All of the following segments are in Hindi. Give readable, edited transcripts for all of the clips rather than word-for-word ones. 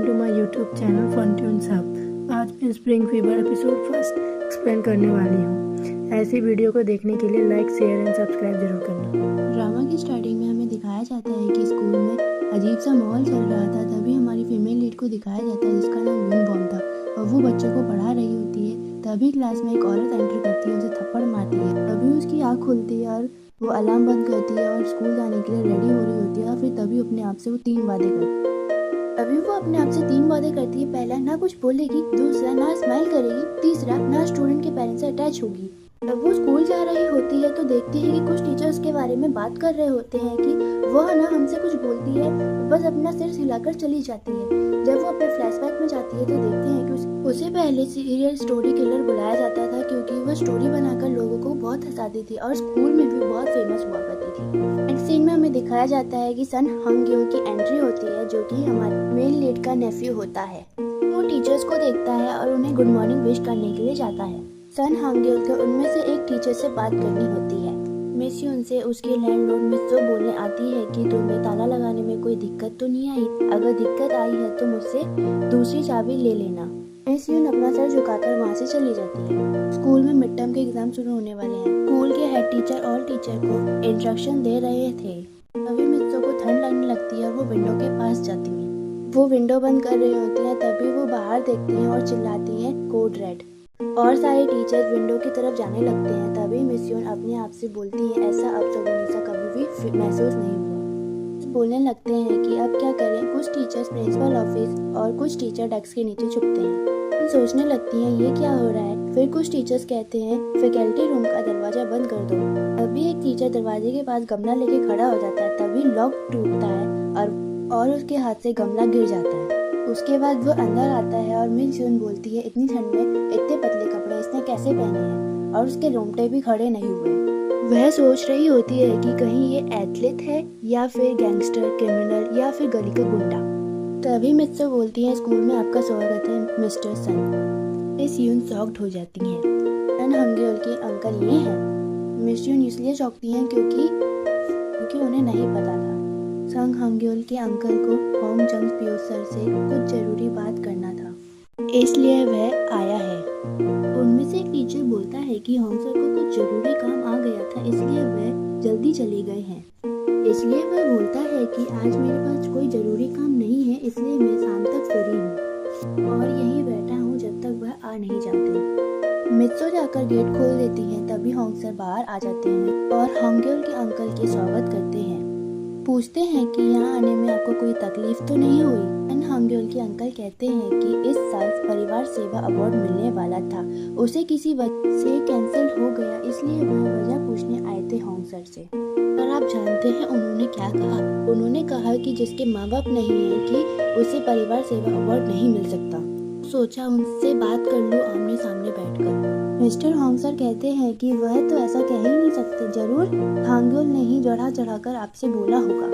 Welcome to my YouTube channel Fun Tunes Hub. आज मैं spring fever episode first explain करने वाली हूँ। ऐसी वीडियो को देखने के लिए लाइक, शेयर एंड सब्सक्राइब जरूर करना। ड्रामा की स्टार्टिंग में हमें दिखाया जाता है कि स्कूल में अजीब सा माहौल चल रहा था। तभी हमारी फीमेल लीड को दिखाया जाता है जिसका नाम यूनिफॉर्म था और वो बच्चों को पढ़ा रही होती है। तभी क्लास में एक औरत एंटर करती है, उसे थप्पड़ मारती है। तभी उसकी आँख खुलती है और वो अलार्म बंद करती है और स्कूल जाने के लिए रेडी हो रही होती है। और फिर तभी अपने आप से वो 3 वादे करती है। अभी वो अपने आप से 3 वादे करती है। पहला, ना कुछ बोलेगी। दूसरा, ना स्माइल करेगी। तीसरा, ना स्टूडेंट के पेरेंट्स से अटैच होगी। जब वो स्कूल जा रही होती है तो देखती है कि कुछ टीचर्स के बारे में बात कर रहे होते हैं कि वह ना हमसे कुछ बोलती है, बस अपना सिर हिलाकर चली जाती है। जब वो अपने फ्लैशबैक में जाती है तो देखते हैं कि उसे पहले सीरियल स्टोरी किलर बुलाया जाता था क्योंकि वह स्टोरी बनाकर लोगों को बहुत हंसाती थी और स्कूल में भी बहुत फेमस हुआ करती थी। नेक्स्ट सीन में हमें दिखाया जाता है कि सन हंग्यो की एंट्री होती है जो कि हमारे मेल लीड का नेफ्यू होता है। वो टीचर्स को देखता है और उन्हें गुड मॉर्निंग विश करने के लिए जाता है। सन हंग्योल को उनमें से एक टीचर से बात करनी होती है। मिस यून से उसके लैंडलॉर्ड मिस्सो बोलने आती है कि तुम्हें ताला लगाने में कोई दिक्कत तो नहीं आई? अगर दिक्कत आई है तो मुझसे दूसरी चाबी ले लेना। मिस यून अपना सर झुकाकर वहाँ से चली जाती है। स्कूल में मिड टर्म के एग्जाम शुरू होने वाले हैं। स्कूल के हेड टीचर और टीचर को इंस्ट्रक्शन दे रहे थे। तभी मिस्सो को ठंड लगने लगती है और वो विंडो के पास जाती है। वो विंडो बंद कर रही होती है। तभी वो बाहर देखती हैं और चिल्लाती हैं, कोड रेड। और सारे टीचर्स विंडो की तरफ जाने लगते हैं। तभी मिस यून अपने आप से बोलती है, ऐसा अब सा कभी भी महसूस नहीं हुआ। बोलने लगते हैं कि अब क्या करें। कुछ टीचर्स प्रिंसिपल ऑफिस और कुछ टीचर डेस्क के नीचे छुपते हैं। सोचने लगती हैं ये क्या हो रहा है। फिर कुछ टीचर्स कहते हैं फैकल्टी रूम का दरवाजा बंद कर दो। अभी एक टीचर दरवाजे के पास गमला लेके खड़ा हो जाता है। तभी लॉक टूटता है और उसके हाथ से गमला गिर जाता है। उसके बाद वो अंदर आता है और मिस यून बोलती है, इतनी ठंड में इतने पतले कपड़े इसने कैसे पहने हैं? और उसके रोंगटे भी खड़े नहीं हुए। वह सोच रही होती है कि कहीं ये एथलीट है या फिर गैंगस्टर, क्रिमिनल या फिर गली का गुंडा। तभी मिस्टर बोलती है, स्कूल में आपका स्वागत है मिस्टर सन। मिस यून शॉक्ड हो जाती हैं। सन हंग्योल के अंकल ये हैं। मिस यून इसलिए चौंकती हैं क्योंकि उन्हें नहीं पता था। संग हंग्योल के अंकल को होंग जंग पियो सर से कुछ जरूरी बात करना था, इसलिए वह आया है। उनमें से एक टीचर बोलता है कि होंग सर को कुछ जरूरी काम आ गया था, इसलिए वह जल्दी चले गए हैं। इसलिए वह बोलता है कि आज मेरे पास कोई जरूरी काम नहीं है, इसलिए मैं शाम तक फ्री हूँ और यहीं बैठा हूँ जब तक वह आ नहीं जाते। मित्सो जाकर गेट खोल देती है। तभी होंग सर बाहर आ जाते हैं और हंग्योल के अंकल के स्वागत करते हैं। पूछते हैं कि यहाँ आने में आपको कोई तकलीफ तो नहीं हुई? सन हंग्योल के अंकल कहते हैं कि इस साल परिवार सेवा अवार्ड मिलने वाला था, उसे किसी वजह से कैंसिल हो गया, इसलिए वह वजह पूछने आए थे होंग सर से। और आप जानते हैं उन्होंने क्या कहा? उन्होंने कहा कि जिसके माँ बाप नहीं है कि उसे परिवार सेवा अवार्ड नहीं मिल सकता। सोचा उनसे बात कर लूं आमने सामने बैठकर। मिस्टर होंग सर कहते हैं कि वह तो ऐसा कह ही नहीं सकते, जरूर हांग्योल ने ही चढ़ाकर आपसे बोला होगा।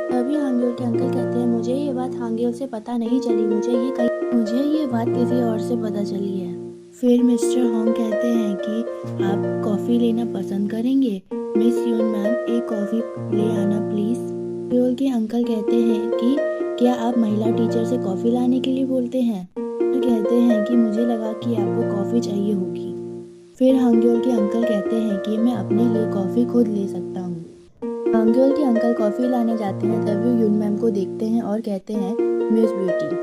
तभी हांग्योल के अंकल कहते हैं, मुझे ये बात हांग्योल से पता नहीं चली, मुझे ये बात किसी और से पता चली है। फिर मिस्टर होंग कहते हैं कि आप कॉफी लेना पसंद करेंगे? मिस यून मैम, एक कॉफी ले आना प्लीज। हांग्योल के अंकल कहते हैं कि क्या आप महिला टीचर से कॉफी लाने के लिए बोलते हैं? कहते हैं कि मुझे लगा कि आपको कॉफी चाहिए होगी। फिर हंग्योल के अंकल कहते हैं कि मैं अपने लिए कॉफी खुद ले सकता हूँ। हंग्योल के अंकल कॉफी लाने जाते हैं। तभी यून मैम को देखते हैं और कहते हैं, मिस ब्यूटी।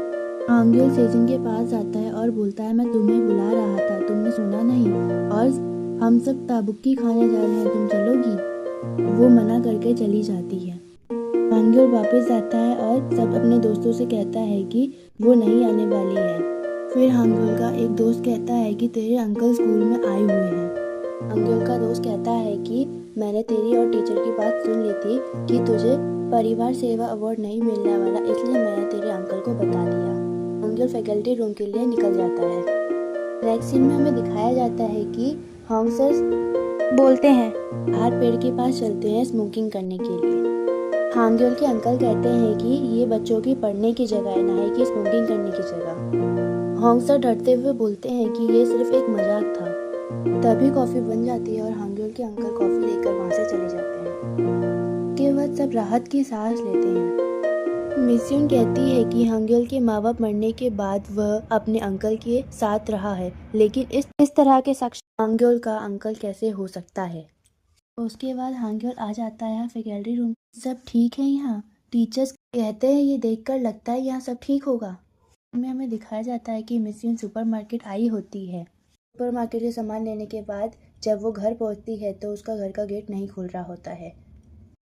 हंग्योल सेजिन के पास आता है और बोलता है, मैं तुम्हें बुला रहा था, तुमने सुना नहीं? और हम सब ताबुक्की खाने जा रहे हैं, तुम चलोगी? वो मना करके चली जाती है। हंग्योल वापस आता है और सब अपने दोस्तों से कहता है कि वो नहीं आने वाली है। फिर हंग्योल का एक दोस्त कहता है कि तेरे अंकल स्कूल में आए हुए हैं। हंग्योल का दोस्त कहता है कि मैंने तेरी और टीचर की बात सुन ली थी कि तुझे परिवार सेवा अवार्ड नहीं मिलने वाला, इसलिए मैंने तेरे अंकल को बता दिया। हंग्योल फैकल्टी रूम के लिए निकल जाता है। नेक्स्ट सीन में हमें दिखाया जाता है कि होंग सर बोलते हैं, बाहर पेड़ के पास चलते हैं स्मोकिंग करने के लिए। हांग्योल के अंकल कहते हैं कि ये बच्चों की पढ़ने की जगह है, ना ही कि स्मोकिंग करने की जगह। होंग सर डरते हुए बोलते हैं कि ये सिर्फ एक मजाक था। तभी कॉफी बन जाती है और हांग्योल के अंकल कॉफी लेकर वहां से चले जाते हैं। के बाद सब राहत की सांस लेते हैं। मिस्यून कहती है कि हांग्योल के माँ बाप मरने के बाद वह अपने अंकल के साथ रहा है, लेकिन इस तरह के शख्स हांग्योल का अंकल कैसे हो सकता है। उसके बाद हांग्योल आ जाता है फैकल्टी रूम। सब ठीक है यहाँ, टीचर्स कहते हैं ये देखकर लगता है यहाँ सब ठीक होगा। में हमें दिखाया जाता है कि मिस्यून सुपरमार्केट आई होती है। सुपरमार्केट से सामान लेने के बाद जब वो घर पहुँचती है तो उसका घर का गेट नहीं खुल रहा होता है,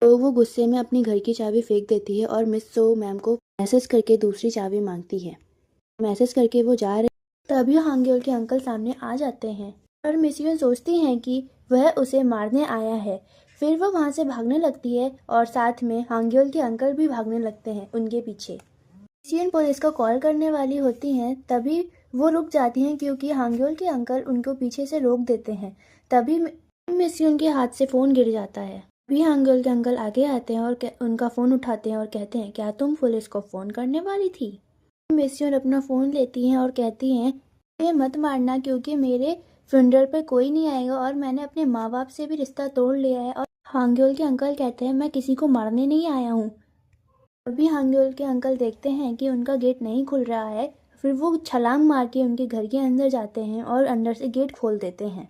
तो वो गुस्से में अपनी घर की चाबी फेंक देती है और मिस सो मैम को मैसेज करके दूसरी चाबी मांगती है। मैसेज करके वो जा रहे, तभी हांग्योल के अंकल सामने आ जाते हैं और मिस्यून सोचती हैं कि वह उसे मारने आया है। फिर वो वहाँ से भागने लगती है और साथ में हांग्योल के अंकल भी भागने लगते हैं उनके पीछे। मिस्यून पुलिस को कॉल करने वाली होती हैं, तभी वो रुक जाती हैं क्योंकि हांग्योल के अंकल उनको पीछे से रोक देते हैं। तभी मिस्यून के हाथ से फ़ोन गिर जाता है। भी हांग्योल के अंकल आगे आते हैं और उनका फ़ोन उठाते हैं और कहते हैं, क्या तुम पुलिस को फ़ोन करने वाली थी। मिस्यून अपना फ़ोन लेती हैं और कहती हैं, ये मत मारना क्योंकि मेरे फ्यूनरल पे कोई नहीं आएगा और मैंने अपने माँ बाप से भी रिश्ता तोड़ लिया है। और हांग्योल के अंकल कहते हैं, मैं किसी को मारने नहीं आया हूँ। अभी हांग्योल के अंकल देखते हैं कि उनका गेट नहीं खुल रहा है। फिर वो छलांग मार के उनके घर के अंदर जाते हैं और अंदर से गेट खोल देते हैं।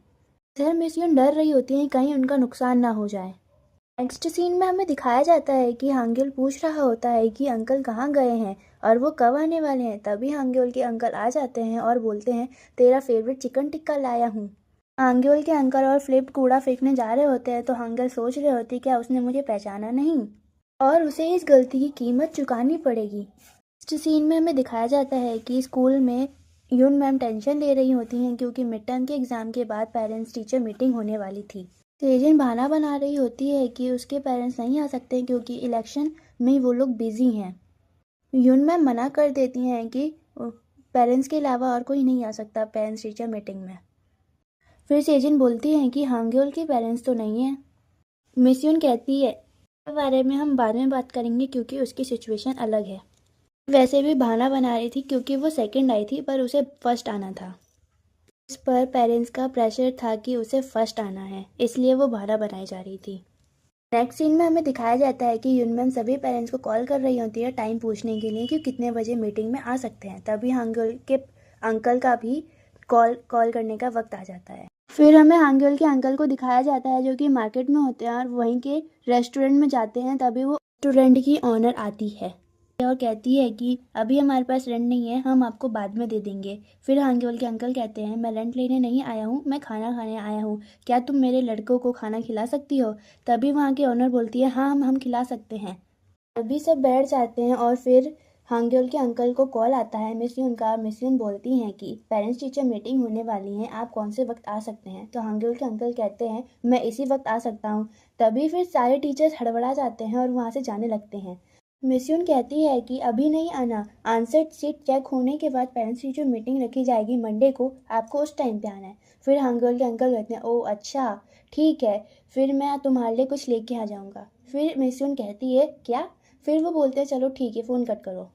सर मिस्यून डर रही होती हैं कहीं उनका नुकसान ना हो जाए। नेक्स्ट सीन में हमें दिखाया जाता है कि हांग्योल पूछ रहा होता है कि अंकल कहाँ गए हैं और वो कब आने वाले हैं। तभी हांग्योल के अंकल आ जाते हैं और बोलते हैं, तेरा फेवरेट चिकन टिक्का लाया हूँ। हांग्योल के अंकल और फ्लिप कूड़ा फेंकने जा रहे होते हैं तो हांग्योल सोच रहे होती क्या उसने मुझे पहचाना नहीं और उसे इस गलती की कीमत चुकानी पड़ेगी। नेक्स्ट सीन में हमें दिखाया जाता है कि स्कूल में यून मैम टेंशन ले रही होती हैं क्योंकि मिड टर्म के एग्ज़ाम के बाद पेरेंट्स टीचर मीटिंग होने वाली थी। सेजन बहाना बना रही होती है कि उसके पेरेंट्स नहीं आ सकते क्योंकि इलेक्शन में वो लोग बिजी हैं। यून मैम मना कर देती हैं कि पेरेंट्स के अलावा और कोई नहीं आ सकता पेरेंट्स टीचर मीटिंग में। फिर सेजन बोलती हैं कि हांग्योल के पेरेंट्स तो नहीं हैं। मिस्यून कहती है, इसके बारे में हम बाद में बात करेंगे क्योंकि उसकी सिचुएशन अलग है। वैसे भी बहाना बना रही थी क्योंकि वो सेकंड आई थी पर उसे फर्स्ट आना था। इस पर पेरेंट्स का प्रेशर था कि उसे फर्स्ट आना है, इसलिए वो बहाना बनाई जा रही थी। नेक्स्ट सीन में हमें दिखाया जाता है कि यूनमैम सभी पेरेंट्स को कॉल कर रही होती है टाइम पूछने के लिए कि कितने बजे मीटिंग में आ सकते हैं। तभी हांग्योल के अंकल का भी कॉल करने का वक्त आ जाता है। फिर हमें हांग्योल के अंकल को दिखाया जाता है जो कि मार्केट में होते हैं और वहीं के रेस्टोरेंट में जाते हैं। तभी वो रेस्टोरेंट की ऑनर आती है और कहती है कि अभी हमारे पास रेंट नहीं है, हम आपको बाद में दे देंगे। फिर हांग्योल के अंकल कहते हैं, मैं रेंट लेने नहीं आया हूँ, मैं खाना खाने आया हूँ, क्या तुम मेरे लड़कों को खाना खिला सकती हो। तभी वहाँ की ऑनर बोलती है, हाँ हम खिला सकते हैं। तभी सब बैठ जाते हैं और फिर हांग्योल के अंकल को कॉल आता है मिस्यून का। मिस्यून बोलती हैं कि पेरेंट्स टीचर मीटिंग होने वाली है, आप कौन से वक्त आ सकते हैं। तो हांग्योल के अंकल कहते हैं, मैं इसी वक्त आ सकता हूँ। तभी फिर सारे टीचर्स हड़बड़ा जाते हैं और वहाँ से जाने लगते हैं। मिस्यून कहती है कि अभी नहीं आना, आंसर शीट चेक होने के बाद पेरेंट्स टीचर मीटिंग रखी जाएगी मंडे को, आपको उस टाइम पे आना है। फिर हांग्योल के अंकल कहते हैं, ओह अच्छा ठीक है, फिर मैं तुम्हारे लिए कुछ लेके आ जाऊँगा। फिर मिस्यून कहती है, क्या। फिर वो बोलते हैं, चलो ठीक है, फ़ोन कट करो।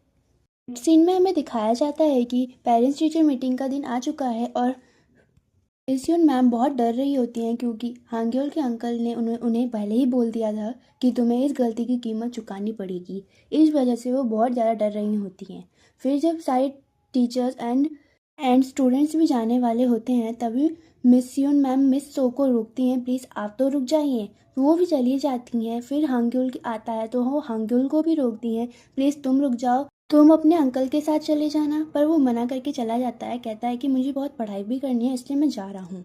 सीन में हमें दिखाया जाता है कि पेरेंट्स टीचर मीटिंग का दिन आ चुका है और मिस्यून मैम बहुत डर रही होती हैं क्योंकि हांग्योल के अंकल ने उन्हें पहले ही बोल दिया था कि तुम्हें इस गलती की कीमत चुकानी पड़ेगी। इस वजह से वो बहुत ज़्यादा डर रही होती हैं। फिर जब सारे टीचर्स एंड स्टूडेंट्स भी जाने वाले होते हैं तभी मिस्यून मैम मिस सो को रोकती हैं, प्लीज़ आप तो रुक जाइए। वो भी चली जाती हैं। फिर हांग्योल आता है तो वो हांग्योल को भी रोकती हैं, प्लीज़ तुम रुक जाओ, तुम अपने अंकल के साथ चले जाना। पर वो मना करके चला जाता है, कहता है कि मुझे बहुत पढ़ाई भी करनी है इसलिए मैं जा रहा हूँ।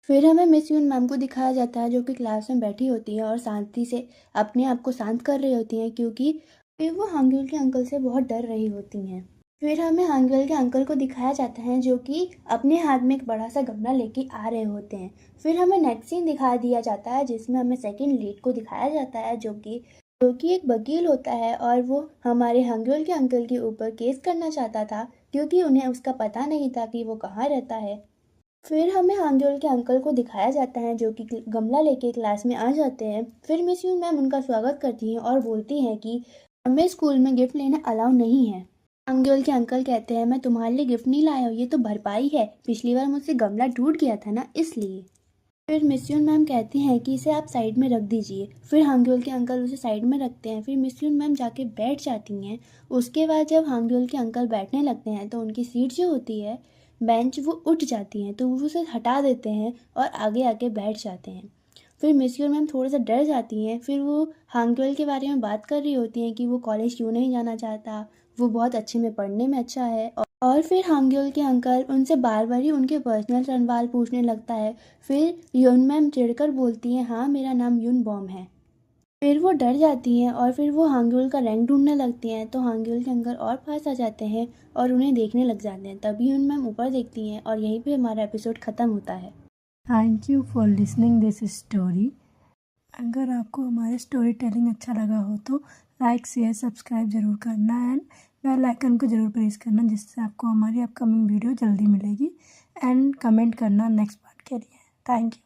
फिर हमें मिस्यून मैम को दिखाया जाता है जो कि क्लास में बैठी होती है और शांति से अपने आप को शांत कर रही होती हैं क्योंकि वो हांग्योल के अंकल से बहुत डर रही होती हैं। फिर हमें हांग्योल के अंकल को दिखाया जाता है जो कि अपने हाथ में एक बड़ा सा गमला लेके आ रहे होते हैं। फिर हमें नेक्स्ट सीन दिखा दिया जाता है जिसमें हमें सेकंड लीड को दिखाया जाता है जो कि एक वकील होता है और वो हमारे हांग्योल के अंकल के ऊपर केस करना चाहता था क्योंकि उन्हें उसका पता नहीं था कि वो कहाँ रहता है। फिर हमें हांग्योल के अंकल को दिखाया जाता है जो कि गमला लेके क्लास में आ जाते हैं। फिर मिस्यून मैम उनका स्वागत करती हैं और बोलती हैं कि हमें स्कूल में गिफ्ट लेना अलाउ नहीं है। हांग्योल के अंकल कहते हैं, मैं तुम्हारे लिए गिफ्ट नहीं लाया हूँ, ये तो भरपाई है, पिछली बार मुझसे गमला टूट गया था ना इसलिए। फिर मिस यून मैम कहती हैं कि इसे आप साइड में रख दीजिए। फिर हांग्योल के अंकल उसे साइड में रखते हैं। फिर मिस यून मैम जाके बैठ जाती हैं। उसके बाद जब हांग्योल के अंकल बैठने लगते हैं तो उनकी सीट जो होती है, बेंच, वो उठ जाती हैं, तो वो उसे हटा देते हैं और आगे आके बैठ जाते हैं। फिर मिस यून मैम थोड़ा सा डर जाती हैं। फिर वो हांग्योल के बारे में बात कर रही होती हैं कि वो कॉलेज क्यों नहीं जाना चाहता, वो बहुत अच्छे में पढ़ने में अच्छा है। और फिर हांग्योल के अंकल उनसे बार बार ही उनके पर्सनल सवाल पूछने लगता है। फिर यून मैम चिढ़कर बोलती हैं, हाँ मेरा नाम यून बॉम है। फिर वो डर जाती हैं और फिर वो हांग्योल का रैंक ढूंढने लगती हैं। तो हांग्योल के अंकल और पास आ जाते हैं और उन्हें देखने लग जाते हैं। तभी यून मैम ऊपर देखती हैं और यहीं पे हमारा एपिसोड ख़त्म होता है। Thank you for listening this story. अगर आपको हमारे स्टोरी टेलिंग अच्छा लगा हो तो लाइक शेयर सब्सक्राइब ज़रूर करना एंड बेल आइकन को ज़रूर प्रेस करना, जिससे आपको हमारी अपकमिंग वीडियो जल्दी मिलेगी। एंड कमेंट करना नेक्स्ट पार्ट के लिए। Thank you.